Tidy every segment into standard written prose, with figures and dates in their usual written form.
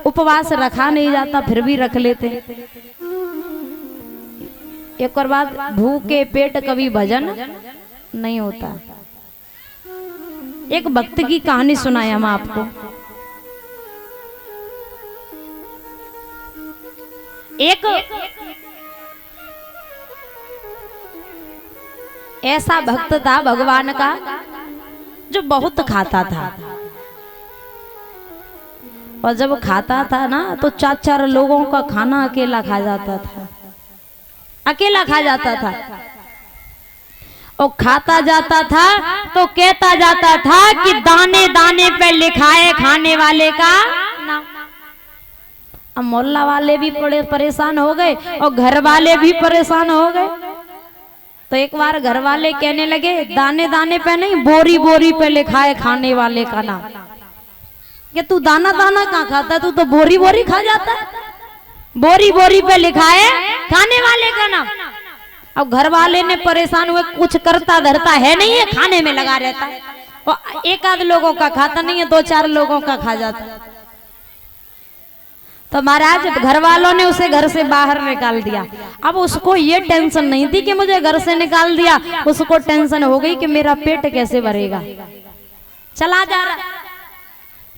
उपवास रखा नहीं जाता फिर भी रख लेते। एक और बात, भूखे पेट कभी भजन नहीं होता। एक भक्त की कहानी सुनाए हम आपको। एक ऐसा भक्त था भगवान का जो बहुत खाता था, और जब खाता था ना तो 4-4 लोगों का खाना अकेला खा जाता था, अकेला खा जाता था। और खाता जाता था तो कहता जाता था कि दाने दाने पे लिखा है खाने वाले का नाम। अब मोहल्ला वाले भी परेशान हो गए और घर वाले भी परेशान हो गए। तो एक बार घर वाले कहने लगे दाने दाने पे नहीं, बोरी बोरी पे लिखा है खाने वाले का नाम। कि तू दाना दाना कहाँ खाता है, तू तो बोरी बोरी खा जाता है। बोरी बोरी पे लिखा है खाने वाले का नाम। अब घर वाले ने परेशान हुए, कुछ करता धरता है नहीं है, खाने में लगा रहता है, और एक आध लोगों का खाता नहीं है, 2-4 लोगों का खा जाता है। तो महाराज घर वालों ने उसे घर से बाहर निकाल दिया। अब उसको ये टेंशन नहीं थी कि मुझे घर से निकाल दिया, उसको टेंशन हो गई कि मेरा पेट कैसे भरेगा। चला जा रहा,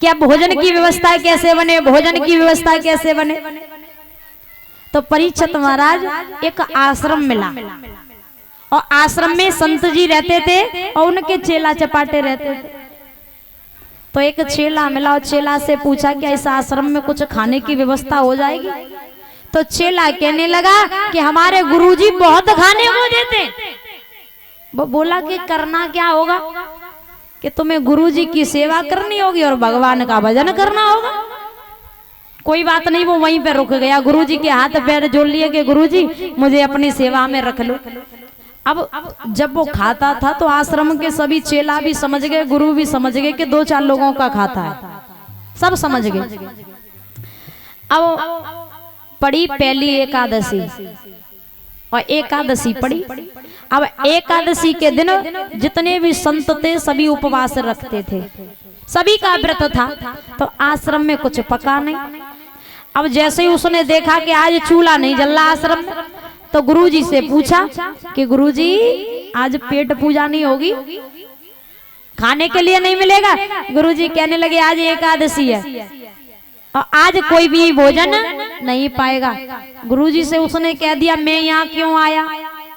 क्या भोजन की व्यवस्था कैसे बने, भोजन की व्यवस्था कैसे बने। तो परीक्षित महाराज एक आश्रम मिला, और आश्रम में संत जी रहते थे और उनके चेला चपाटे रहते थे। तो एक चेला मिला और चेला से पूछा कि इस आश्रम में कुछ खाने की व्यवस्था हो जाएगी। तो चेला कहने लगा कि हमारे गुरुजी बहुत खाने को देते। वो बोला कि करना क्या होगा, कि तुम्हें गुरुजी की सेवा करनी होगी और भगवान का भजन करना होगा। कोई बात नहीं, वो वहीं पे रुक गया। गुरुजी के हाथ पैर जोड़ लिए कि गुरुजी मुझे अपनी सेवा में रख लो। अब जब वो खाता था तो आश्रम के सभी चेला भी समझ गए, गुरु भी समझ गए कि 2-4 लोगों का खाता है, सब समझ गए। अब पड़ी पहली एकादशी, और एकादशी पड़ी। अब एकादशी के दिन जितने भी संत थे सभी उपवास रखते थे, सभी का व्रत था। तो आश्रम में कुछ पका नहीं। अब जैसे ही उसने देखा कि आज चूल्हा नहीं जल रहा आश्रम में, तो गुरुजी से पूछा कि गुरुजी आज पेट पूजा नहीं होगी, खाने के लिए नहीं मिलेगा। गुरुजी कहने लगे आज एकादशी है और आज कोई भी भोजन नहीं पाएगा। गुरुजी से उसने कह दिया मैं यहाँ क्यों आया,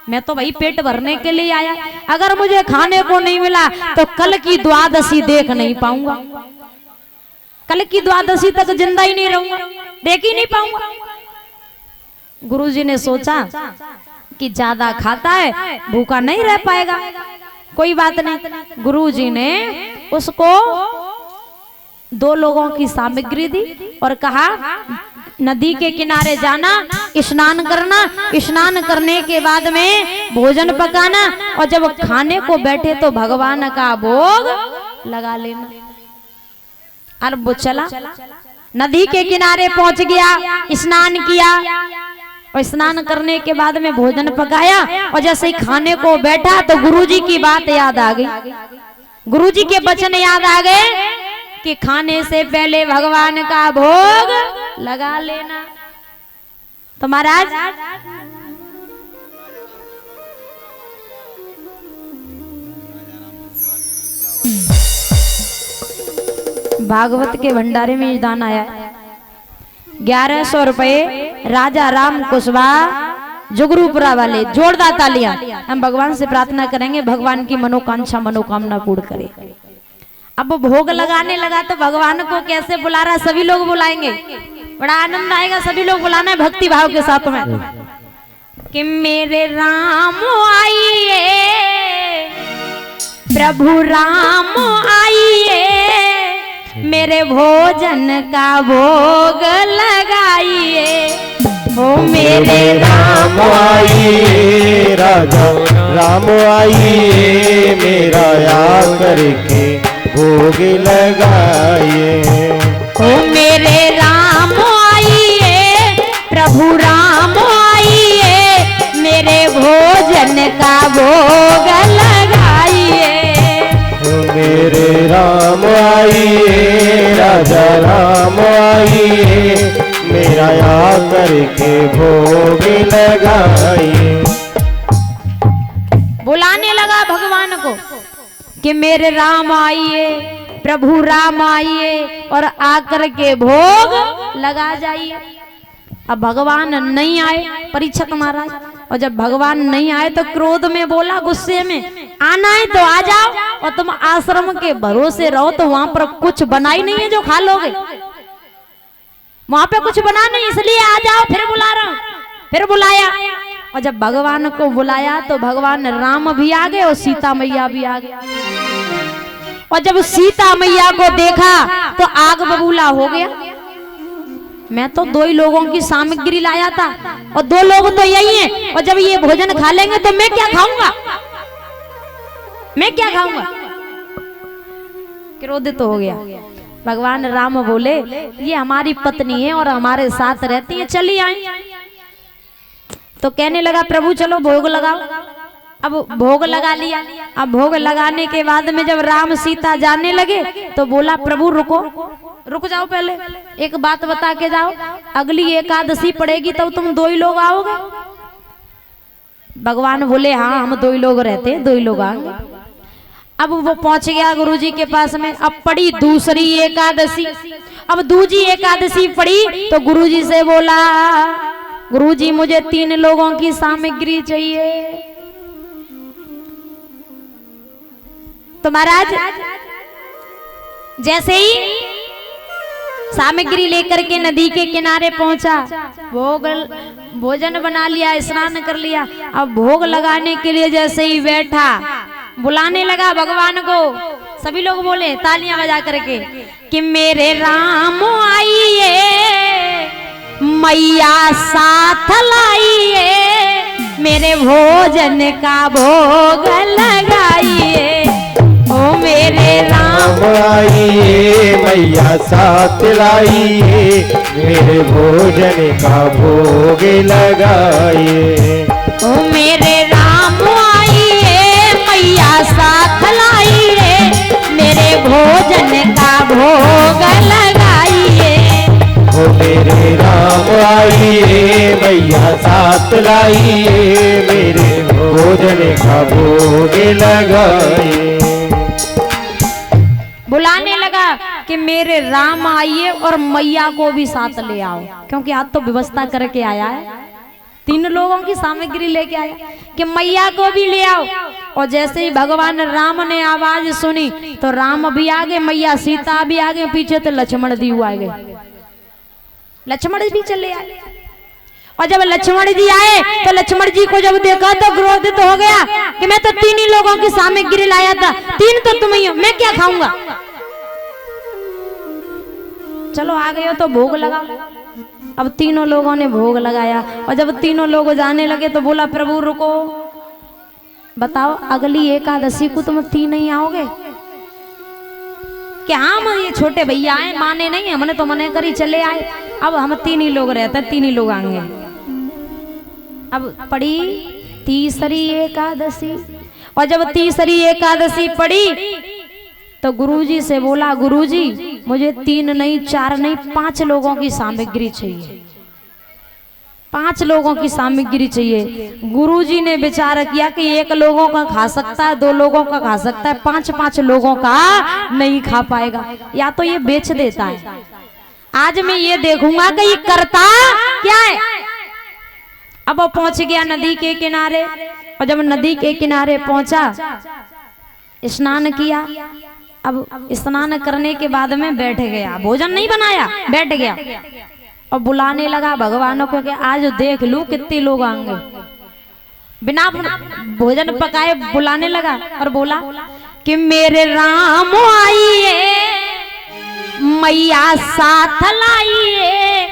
मैं तो भाई पेट भरने के लिए आया। अगर मुझे खाने को नहीं मिला तो कल की द्वादशी देख नहीं पाऊंगा, कल की द्वादशी तक जिंदा ही नहीं रहूंगा, देख ही नहीं पाऊंगा। गुरुजी ने सोचा कि ज्यादा खाता है भूखा नहीं रह पाएगा, कोई बात नहीं। गुरुजी ने उसको 2 लोगों की सामग्री दी और कहा नदी के किनारे जाना, स्नान करना, स्नान करने के बाद में भोजन पकाना, और जब खाने को बैठे तो भगवान का भोग लगा लेना। और वो चला, नदी के किनारे पहुंच गया, स्नान किया, और स्नान करने के बाद में भोजन पकाया, और जैसे ही खाने को बैठा तो गुरुजी की बात याद आ गई, गुरुजी के वचन याद आ गए कि खाने से पहले भगवान का भोग लगा लेना। तो महाराज भागवत के भंडारे में ये दान आया 1100 रुपए राजा राम कुशवाहा जुगरूपुरा वाले। जोरदार तालियां। हम भगवान से प्रार्थना करेंगे भगवान की मनोकांक्षा मनोकामना पूर्ण करे। अब भोग लगाने लगा तो भगवान को कैसे बुला रहा, सभी लोग बुलाएंगे, बड़ा आनंद आएगा, सभी लोग बुलाना है भक्ति भाव के साथ में। कि मेरे राम आइए, प्रभु राम आइए, मेरे भोजन का भोग लगाइए। ओ मेरे राम आइए, राजा राम आइए, मेरा या करके भोग लगाइए। ओ मेरे राम आइए, प्रभु राम आइए, मेरे भोजन का भोग लगाइए। मेरे राम आइए, राजा राम आइए, मेरा आकर के भोग लगाइए। बुलाने लगा भगवान को कि मेरे राम आइए, प्रभु राम आइए और आकर के भोग लगा जाइए। अब भगवान नहीं आए परीक्षित महाराज, और जब भगवान नहीं आए तो क्रोध में बोला, गुस्से में, आना है तो आ जाओ, और तुम आश्रम के भरोसे रहो तो वहां पर कुछ बना ही नहीं है जो खा लोगे, वहां पे कुछ बना नहीं, इसलिए आ जाओ, फिर बुला रहा हूं। फिर बुलाया, और जब भगवान को बुलाया तो भगवान राम भी आ गए और सीता मैया भी आ गए। और जब सीता मैया को देखा तो आग बबूला हो गया। मैं तो 2 ही लोगों की सामग्री लाया था और 2 लोग तो यही हैं, और जब ये भोजन खा लेंगे तो मैं क्या खाऊंगा, मैं क्या खाऊंगा। क्रोधित हो गया। भगवान राम बोले, ये हमारी पत्नी है और हमारे साथ रहती है, चली आई। तो कहने लगा, प्रभु चलो भोग लगाओ। अब भोग लगा लिया। अब भोग लगाने के बाद में जब राम सीता जाने लगे तो बोला, प्रभु रुको, रुक जाओ, पहले एक बात बता के जाओ, अगली एकादशी पड़ेगी तब तुम 2 ही लोग आओगे। भगवान बोले, हाँ हम 2 ही लोग रहते हैं, 2 ही लोग आएंगे। अब वो पहुंच गया गुरुजी के पास में। अब पड़ी दूसरी एकादशी। अब दूसरी एकादशी पड़ी तो गुरुजी से बोला, गुरुजी मुझे 3 लोगों की सामग्री चाहिए। तो महाराज जैसे ही सामग्री लेकर के नदी के किनारे पहुंचा, भोजन बना लिया, स्नान कर लिया। अब भोग लगाने के लिए जैसे ही बैठा, बुलाने लगा भगवान को। सभी लोग बोले तालियां बजा करके कि मेरे राम आइए, मैया साथ लाइए, मेरे भोजन का भोग लगाइए। ओ मेरे राम आइए, मैया साथ लाइए, मेरे भोजन का भोग लगाइए। ओ मेरे राम आइए, मैया साथ लाइए, मेरे भोजन का भोग लगाइए। ओ मेरे राम आइए, मैया साथ लाइए, मेरे भोजन का भोग लगाइए। बुलाने लगा कि मेरे राम आइए और मैया को भी साथ ले आओ, क्योंकि आज तो व्यवस्था करके आया है, 3 लोगों की सामग्री लेके आया कि मैया को भी ले आओ। और जैसे ही भगवान राम ने आवाज सुनी तो राम भी आ गए, मैया सीता भी आ गए, पीछे तो लक्ष्मण जी आ गए, लक्ष्मण भी चले आए। और जब लक्ष्मण जी आए तो लक्ष्मण जी को जब देखा तो क्रोधित हो गया कि मैं तो 3 ही लोगों की सामग्री लाया था, 3 तो तुम ही हो, मैं क्या खाऊंगा। चलो आ गए हो तो भोग लगा। अब 3 लोगों ने भोग लगाया। और जब 3 लोग जाने लगे तो बोला, प्रभु रुको, बताओ अगली एकादशी को तुम 3 नहीं आओगे कि हम ये छोटे भैया आए, माने नहीं, हमने तो मने करी चले आए। अब हम 3 ही लोग रहते, 3 ही लोग आएंगे। अब पड़ी तीसरी एकादशी। और जब तीसरी एकादशी पड़ी तो गुरुजी से बोला, गुरुजी मुझे 3 नहीं, 4 नहीं, 5 लोगों की सामग्री चाहिए, 5 लोगों की सामग्री चाहिए। गुरुजी ने विचार किया कि 1 लोगों का खा सकता है, 2 लोगों का खा सकता है, 5 लोगों का नहीं खा पाएगा, या तो ये बेच देता है। आज मैं ये देखूंगा कि ये करता क्या है। अब वो पहुंच गया नदी के किनारे। और जब नदी के किनारे पहुंचा, स्नान किया। अब स्नान करने के बाद में बैठ गया, भोजन नहीं बनाया, बैठ गया और बुलाने लगा भगवानों को कि आज देख लूं कितने लोग आएंगे। बिना भोजन पकाए बुलाने लगा और बोला कि मेरे राम आइए, मैया साथ लाइए,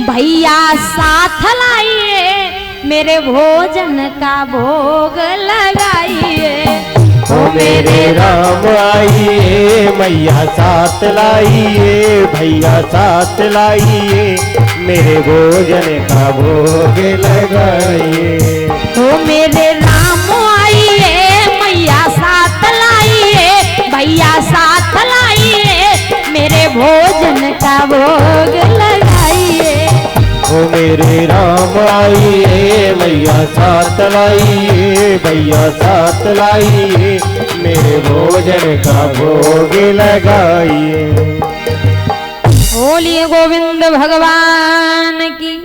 भैया साथ लाइए, मेरे भोजन का भोग लगाइए। ओ मेरे राम आइए, मैया साथ लाइए, भैया साथ लाइए, मेरे भोजन का भोग लगाइए। ओ मेरे राम आइए, मैया साथ लाइए, भैया साथ लाइए, भोजन का भोग लगाइए। ओ मेरे राम आइए मैया साथ लाइए, भैया साथ लाइए, मेरे भोजन का भोग लगाइए। बोलिए गोविंद भगवान की।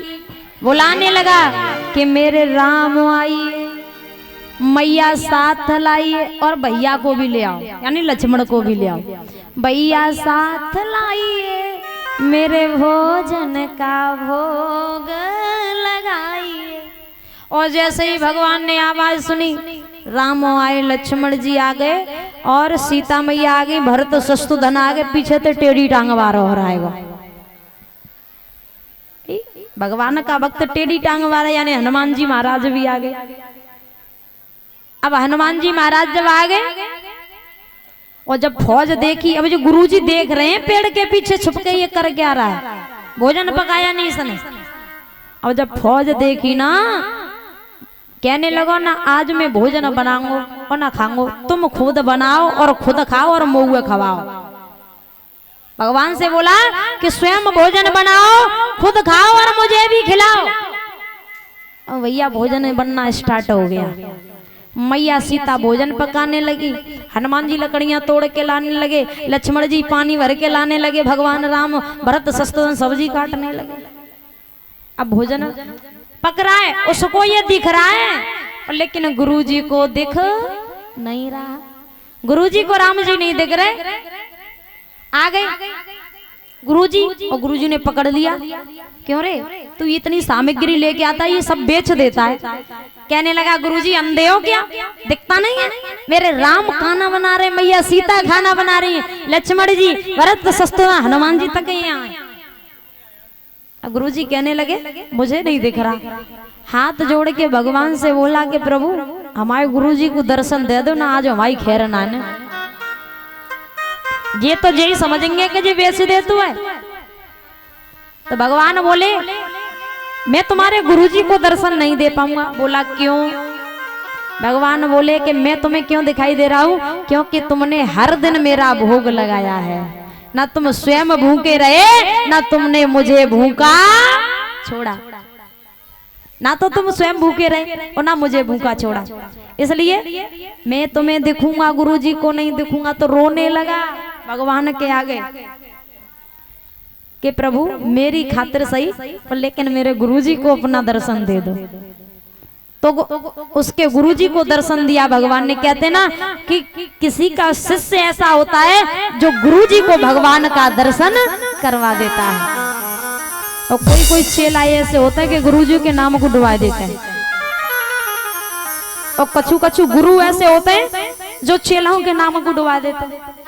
बुलाने लगा कि मेरे राम आइए, मैया साथ लाइए और भैया को भी ले आओ, यानी लक्ष्मण को भी ले आओ। भैया साथ लाइए, मेरे भोजन का भोग लगाइए। और जैसे ही भगवान ने आवाज सुनी, राम आए, लक्ष्मण जी आ गए और सीता मैया आ गई, भरत शत्रुघ्न आ गए, पीछे तो टेढ़ी टांग वार हो रहा है। भगवान का भक्त टेढ़ी टांग वाला, यानी हनुमान जी महाराज भी आ गए। अब हनुमान जी महाराज जब आ गए और जब फौज देखी, अब जो गुरुजी देख रहे हैं पेड़ के पीछे छुप के ये कर क्या रहा है, भोजन पकाया नहीं इसने। अब जब फौज देखी ना, कहने लगो ना आज मैं भोजन बनाऊंगा और ना खाऊंगा, तुम खुद बनाओ और खुद खाओ और मऊए खवाओ। भगवान से बोला कि स्वयं भोजन बनाओ, खुद खाओ और मुझे भी खिलाओ। और भैया भोजन बनना स्टार्ट हो गया। मैया सीता भोजन पकाने लगी, हनुमान जी लकड़ियां तोड़ के लाने लगे, लक्ष्मण जी पानी भर के लाने लगे, भगवान राम भरत शत्रुघ्न सब्जी काटने लगे। अब भोजन पक रहा है, उसको ये दिख रहा है, लेकिन गुरुजी को दिख नहीं रहा। गुरुजी को राम जी नहीं दिख रहे। आ गए गुरुजी और गुरुजी ने पकड़ लिया। क्यों रे, तू इतनी सामग्री लेके आता है, ये सब बेच देता है। कहने लगा गुरुजी अंधे हो क्या, दिखता नहीं है? मेरे राम खाना बना रहे, मैया सीता खाना बना रही है, लक्ष्मण जी भरत शत्रुघ्न हनुमान जी तक यहाँ। गुरुजी कहने लगे मुझे नहीं दिख रहा। हाथ जोड़ के भगवान से बोला कि प्रभु हमारे गुरुजी को दर्शन दे दो ना, आज हमारी खैर ना ने। ये तो यही समझेंगे कि जी बेच दे तू है। तो भगवान बोले मैं तुम्हारे गुरुजी को दर्शन नहीं दे पाऊंगा। बोला क्यों? भगवान बोले कि मैं तुम्हें क्यों दिखाई दे रहा हूं, क्योंकि तुमने हर दिन मेरा भोग लगाया है। ना तुम स्वयं भूखे रहे, ना तुमने मुझे भूखा छोड़ा। ना तो तुम स्वयं भूखे रहे और ना मुझे भूखा छोड़ा, इसलिए मैं तुम्हें दिखूंगा, गुरुजी को नहीं दिखूंगा। तो रोने लगा भगवान के आगे कि प्रभु मेरी खातिर सही, पर लेकिन मेरे गुरुजी को अपना दर्शन दे दो। तो उसके गुरुजी को दर्शन दिया भगवान ने। कहते ना कि किसी का शिष्य ऐसा होता है जो गुरुजी को भगवान का दर्शन करवा देता है, और कोई कोई चेला ऐसे होता है कि गुरुजी के नाम को डुबा देते हैं, और कछु कछु गुरु ऐसे होते हैं जो चेलाओं के नाम को डुबा देते हैं।